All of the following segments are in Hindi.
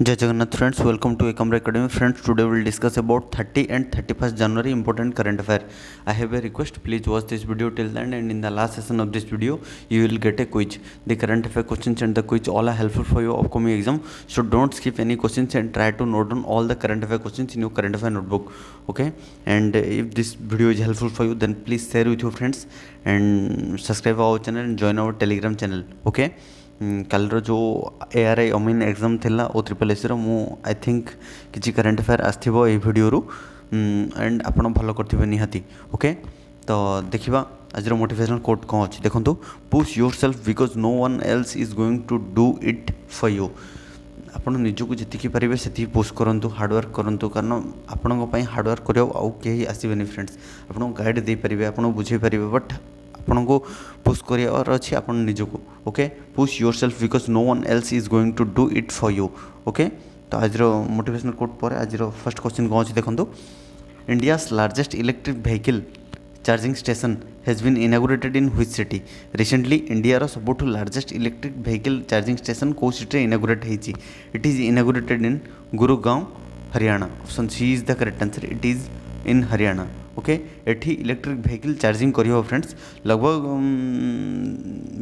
Jai Jagannath friends, welcome to Ekamra Academy. Friends, today we will discuss about 30 and 31st January important current affair. I have a request, please watch this video till the end, and in the last session of this video you will get a quiz. The current affair questions and the quiz all are helpful for your upcoming exam, so don't skip any questions and try to note down all the current affair questions in your current affair notebook. Okay, and if this video is helpful for you, then please share with your friends and subscribe our channel and join our Telegram channel. Okay. Colour जो ARI अमीन एग्जाम थिला ओ ट्रिपल एस मु आई थिंक किसी करेन्ट अफेयर आसो ये भिडियो एंड आप भल करेंगे निहाती ओके तो देखा आज मोटिवेशनल कोट कौन अच्छी देखो push yourself because no one else is going to do it for you आपण निजक जी पारे से पुश करूँ हार्डवर्क करूँ कारण आपण हार्डवर्क कर कहीं आसबे फ्रेंड्स आप गाइड दे पारे आप बुझे पारे बट आपन को पुश कर अच्छी आप निजक okay push yourself because no one else is going to do it for you okay तो आज मोटिवेशनल कोट पर आज फर्स्ट क्वेश्चन कौन अच्छी देखो India's largest electric vehicle charging station has been inaugurated in which city recently India सबुठ largest electric vehicle charging station कौ सिटी इनागुरेट होती it is inaugurated in Gurgaon Haryana option C is the correct answer it is in Haryana okay एठी इलेक्ट्रिक व्हीकल चार्जिंग करियो फ्रेंड्स लगभग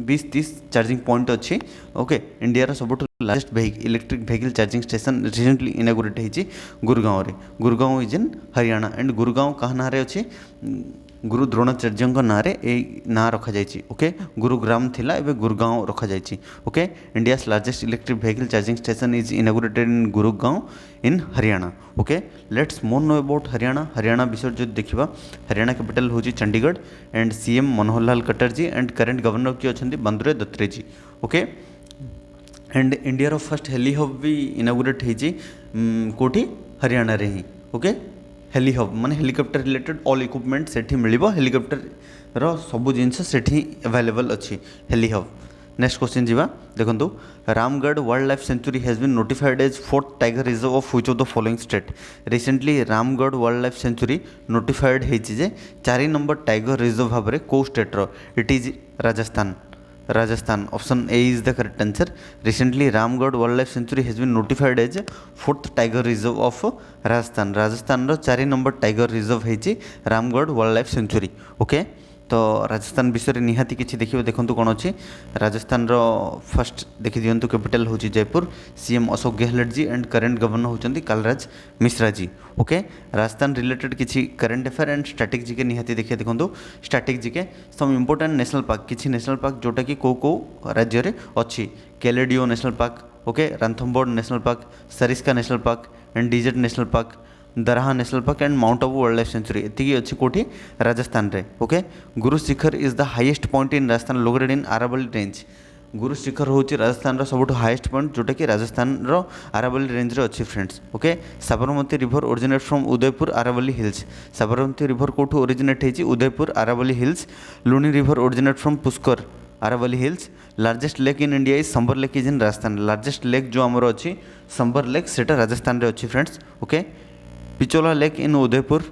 20-30 चार्जिंग पॉइंट अच्छी ओके इंडिया सबुठ largest electric vehicle charging station recently inaugurate होती Gurgaon is in Haryana and Gurgaon क्या ना अच्छी गुरु द्रोणाचार्य ना ना रखा जाइए ओके गुरुग्राम थिला एबे गुरुगांव रखा जाइए okay India's largest electric vehicle charging station is inaugurated in Gurgaon in Haryana okay let's more know about Haryana विषय जो देखा हरियाणा कैपिटल हूँ Chandigarh and CM Manohar Lal Khattar ji and current governor किए अच्छा Bandaru Dattatreya ji okay and India first heli hub भी इनागुरेट होती कौटी हरियाणा रे ही ओके हेली हब माने हेलिकॉप्टर रिलेटेड ऑल इक्विपमेंट सेठी मिलिबो हेलिकॉप्टर रो सबु जिनस सेठी अवेलेबल अच्छी हेली हब नेक्स्ट क्वेश्चन जीवा देखंतु Ramgarh wildlife sanctuary has been notified as 4th tiger reserve of which of the following state recently Ramgarh wildlife sanctuary notified होती जे 4 नंबर टाइगर रिजर्व भाव में कौ स्टेट रो it is Rajasthan option A is the correct answer recently Ramgarh wildlife sanctuary has been notified as 4th tiger reserve of Rajasthan 4 number tiger reserve होती Ramgarh wildlife century okay तो राजस्थान विषय में निहाती किसी देखिए देखो कौन अच्छी राजस्थान फर्स्ट देखी दिंतु कैपिटल हूँ Jaipur CM Ashok Gehlot ji and current governor होती कालराज मिश्रा जी ओके राजस्थान रिलेटेड किसी current affair and static GK निहाती देखिए देखो static GK some important national park किसी नेशनल पार्क जोटा कि कौ राज्य में अच्छी Keoladeo national park okay Ranthambore national park Sariska national park and desert national park Darrah national park and Mount Abu wildlife sanctuary एति अच्छी कौटी राजस्थान रे okay Guru Shikhar is the highest point in Rajasthan located in Aravalli range Guru Shikhar हूँ राजस्थान सबुठ हाईएस्ट पॉइंट जोटा कि राजस्थान आरावली रेंज रे अच्छी friends okay Sabarmati river originate from Udaipur Aravalli hills Sabarmati river कौटू ओरिजिनेट होती Udaipur Aravalli hills Luni river originate from Pushkar Aravalli hills largest lake in India is Sambhar lake is in Rajasthan largest lake जो आमर अच्छी संबर लेक सेटा राजस्थान रे अच्छी friends okay Pichola lake in Udaipur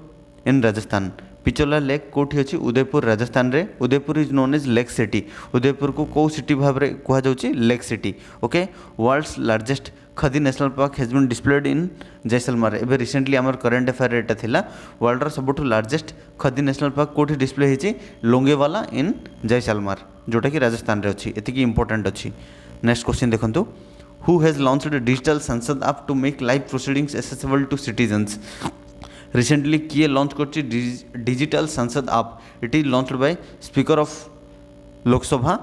in Rajasthan Pichola lake कौटी अच्छी उदयपुर राजस्थान रे Udaipur is known as lake city Udaipur को कौ सिटी भाव में कहुच्छी lake city okay world's largest khadi national park has been displayed in Jaisalmer एवं रिसेंटली आम करेन्ट अफेयर एटा थिला वर्ल्ड सबुठ लार्जेस्ट खदी नेशनल पार्क कौटी डिस्प्ले होती लोंगेवाला इन जैसलमेर जोटा कि राजस्थान रे अच्छी एति इंपोर्टेंट अच्छी नेक्स्ट क्वेश्चन देखो Who has launched a digital Sansad app to make live proceedings accessible to citizens? Recently, किए लॉन्च करछि digital Sansad app it is launched by speaker of Lok Sabha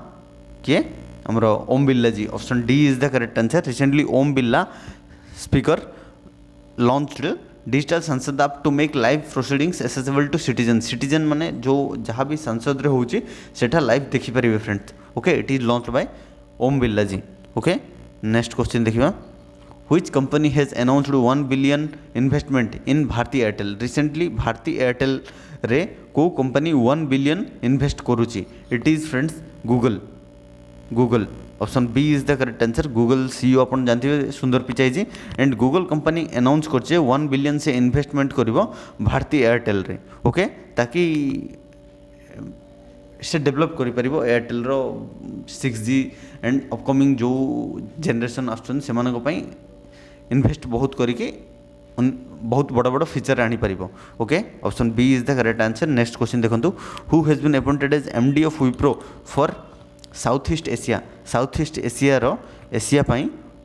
किए हमरो Om Birla ji option D is the correct answer recently Om Birla speaker launched digital Sansad app to make live proceedings accessible to citizen माने जो जहाँ भी संसद रे होची सेटा लाइव देखि परिबे friends okay it is launched by Om Birla ji okay next question देखिए which company has announced 1 billion investment in Bharti Airtel recently Bharti Airtel रे को कंपनी 1 बिलियन इन्वेस्ट करुची it is friends Google option B is the correct answer Google CEO अपन जानते Sundar Pichai ji and Google company announce करछे 1 बिलियन से इन्वेस्टमेंट करिवो भारती एयरटेल रे ओके ताकि से डेभलप कर एयरटेल 6G एंड अपकमिंग जो जेनरेशन आसुन से इन्वेस्ट बहुत करके बहुत बड़ बड़ फीचर आनीपर। Okay, option B is the correct answer. Next question देखो, who has been appointed as MD of Wipro for South East Asia. South East Asia Asia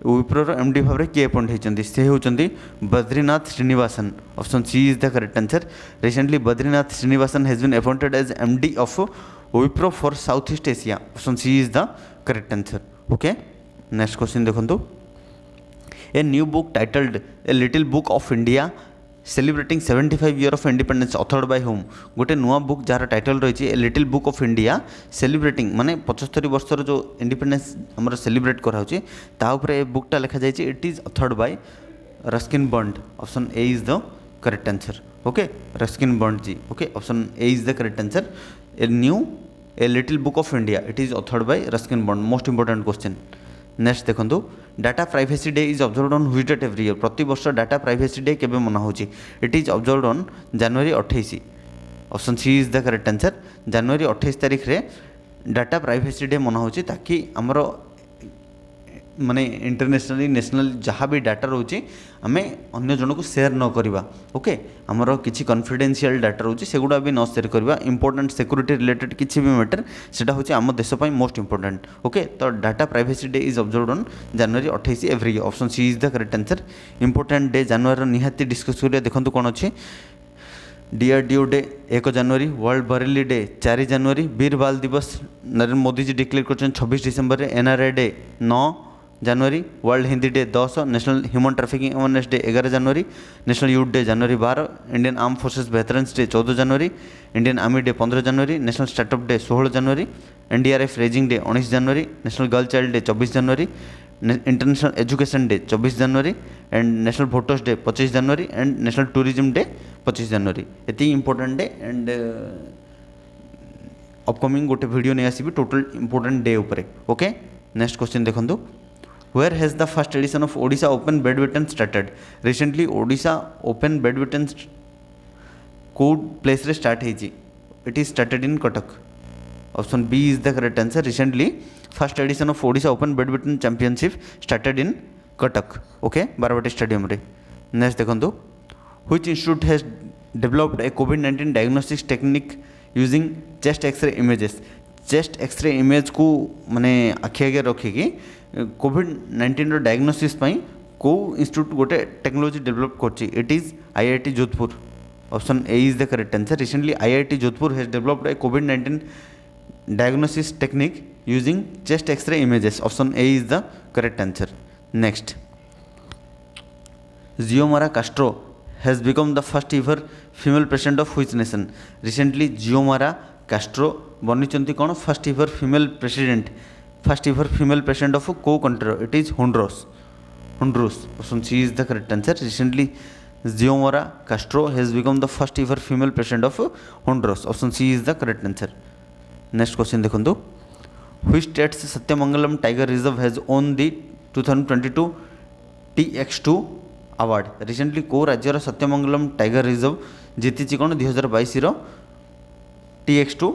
विप्रोर एमडी भाव में किए अपॉइंट होती से होती Badrinath Srinivasan. Option C is the correct answer. Recently Badrinath Srinivasan has been appointed as MD of Wipro for South East Asia. Option C is the correct answer. Okay, next question देखो, a new book titled a little book of India celebrating 75 year of independence authored by whom. गोटे नुआ बुक जार टाइटल रही है a little book of India celebrating माने 75 वर्षर जो इंडिपेंडेंस आमर सेलिब्रेट कराऊँचे ताऊपर ए बुकटा लिखा जाए it is authored by Ruskin Bond. Option A is the correct answer. Okay, Ruskin Bond ji. Okay, option A is the correct answer. A little book of India it is authored by Ruskin Bond. Most important question. Next देखो, data privacy day is observed on which date every year. प्रति वर्ष डाटा प्राइवेसी डे केबे मना होची? It is observed on January 28। Option C is the correct answer. जनवरी 28 तारीख रे डाटा प्राइवेसी डे मना होची ताकि हमरो माने इंटरनेशनली नेशनल जहाँ भी डाटा रोचे आम अन्य जन को सेयार न करवा। ओके, आमर किसी कॉन्फिडेंशियल डाटा रोचे सेगुड़ा भी न सेयार करवा। इंपोर्टेंट सिक्योरिटी रिलेटेड किसी भी मैटर सेटा होची आम देश पई मोस्ट इंपोर्टेंट। ओके, तो data privacy day is observed on January 28 every year. Option C is the correct answer. Important day जनवरी निहाती डिस्कस करिया। देखंतु कोन अछि, DRDO day 1 January, world Braille day 4 January, Veer Bal Diwas Narendra Modi ji declare कर 26 December, NRI day 9 January, world Hindi day 10, national human trafficking awareness day 11 January, national youth day January 12, Indian arm forces veterans day 14 January, Indian army day 15 January, national startup day 16 January, NDRF raising day 19 January, national girl child day 24 January, international education day 24 January and national voters day 25 January and national tourism day 25 जनवरी। ये इंपोर्टेंट डे एंड अपकमिंग गोटे वीडियो नहीं आसबि टोटल इंपोर्टेंट डे उपरे। ओके, नेक्स्ट क्वेश्चन देखो, Where has the first edition of Odisha Open Badminton started? Recently Odisha Open Badminton को प्लेस रे स्टार्ट होती? It is started in Cuttack. Option B is the correct answer. Recently first edition of Odisha Open Badminton Championship started in Cuttack. Okay, Baravati Stadium रे। Next देखो, which institute has developed a COVID-19 diagnostics technique using chest X-ray images? Chest x-ray image को माने आखि आगे रखिकी कोविड-19 डायग्नोसिस को इंस्टीट्यूट गोटे टेक्नोलॉजी डेवलप करछि? It is IIT Jodhpur. Option A is the correct answer. Recently IIT Jodhpur has developed a कोविड-19 diagnosis technique using chest x-ray images. Option A is the correct answer. Next, Xiomara Castro has become the first ever female president of which nation? Recently Xiomara Castro बनी कौन? First ever female president of को country? It is Honduras. Option C is the correct answer. Recently Xiomara Castro has become the first ever female president of Honduras. Option C is the correct answer. Next question देखो, which states Sathyamangalam tiger reserve has won the 2022 TX2 award? Recently को राज्यर सत्यमंगलम टाइगर रिजर्व जीति कौन 2022 TX2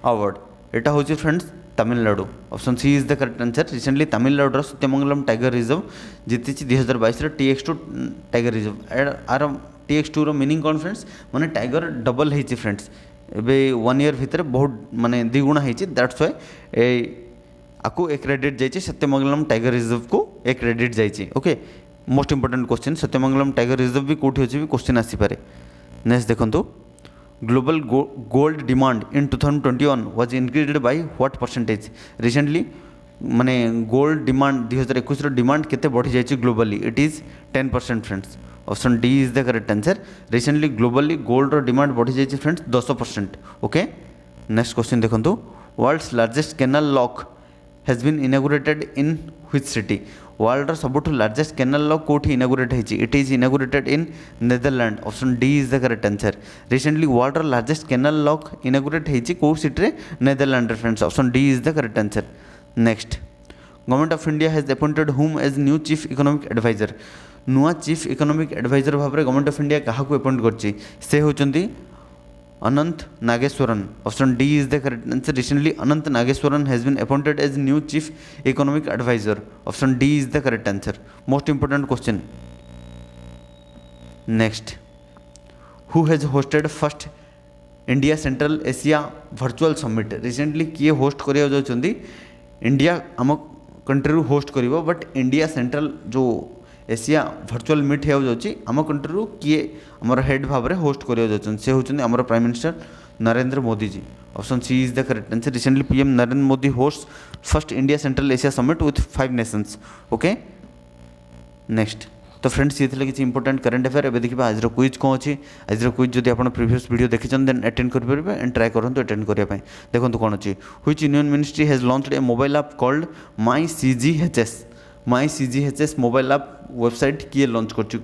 अवार्ड? एटा हूँ friends Tamil Nadu. Option C is the correct answer. Recently तमिलनाडुर सत्यमंगलम टाइगर रिजर्व जीति 2022 TX2 टाइगर रिजर्व। आर TX2 मीनिंग कौन फ्रेंड्स? माने टाइगर डबल होती फ्रेंड्स। एबे 1 ईयर भितर बहुत माने द्विगुणा होती। दैट्स वाई आपको एक क्रेडिट जाइए सत्यमंगलम टाइगर रिजर्व को एक क्रेडिट जाइए। Okay, most important question. Sathyamangalam tiger reserve भी कौटी अच्छे भी क्वेश्चन आसीपे। नेक्स्ट देखो, global gold demand in 2021 was increased by what percentage? Recently माने गोल्ड डिमांड 2021 डिमांड केते बढ़ी जाइए globally? It is 10% friends. Option D is the correct answer. Recently globally gold demand बढ़ी जाइए फ्रेंड्स 10%। ओके, नेक्स्ट क्वेश्चन देखो, world's largest canal lock has been inaugurated in which city? World सबुठ लार्जेस्ट कैनाल लॉक कोठी इनागुरेट होती? It is inaugurated in Netherland. Option D is the correct answer. Recently world largest canal lock inaugurate होती को city Netherland friends? Option D is the correct answer. Next, government of India has appointed whom as new chief economic adviser? नुआ चीफ इकोनॉमिक एडवाइजर भाव में गवर्नमेंट ऑफ इंडिया क्या अपॉइंट कर? Anant Nageswaran. Option D is the correct answer. Recently, Anant Nageswaran has been appointed as new Chief Economic Advisor. Option D is the correct answer. Most important question. Next, who has hosted first India Central Asia virtual summit? Recently किए होस्ट करिया जाउछंदी? इंडिया आम कंट्री होस्ट करिवो, बट इंडिया सेंट्रल जो एशिया वर्चुअल मीट हो जाउछि आम कंट्री किए हमर हेड भाव में होस्ट करिया जाउछन? से होछन हमर prime minister Narendra Modi ji. Option C is the correct answer. Recently PM Narendra Modi host first India Central Asia summit with 5 nations. Okay, next. तो फ्रेंड्स ये किसी इंपोर्टेंट करंट अफेयर. एवं देखिए आज क्विज कौन अच्छी. आज क्विज जब आप प्रीवियस वीडियो देखते देन अटेंड करेंगे एंड ट्राए करूँ अटेंड करने. देखो कौन अच्छी. Which union ministry has launched a mobile app called my CGHS. My CGHS mobile app website किए लॉन्च कर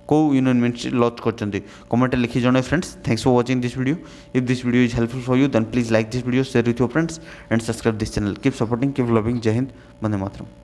को यूनियन मिनिस्ट्री लॉन्च कर कमेंट लिखी जन. Friends thanks for watching this video. If this video is helpful for you then please like this video, share with your friends and subscribe this channel. Keep supporting, keep loving. जय हिंद, वंदे मातरम.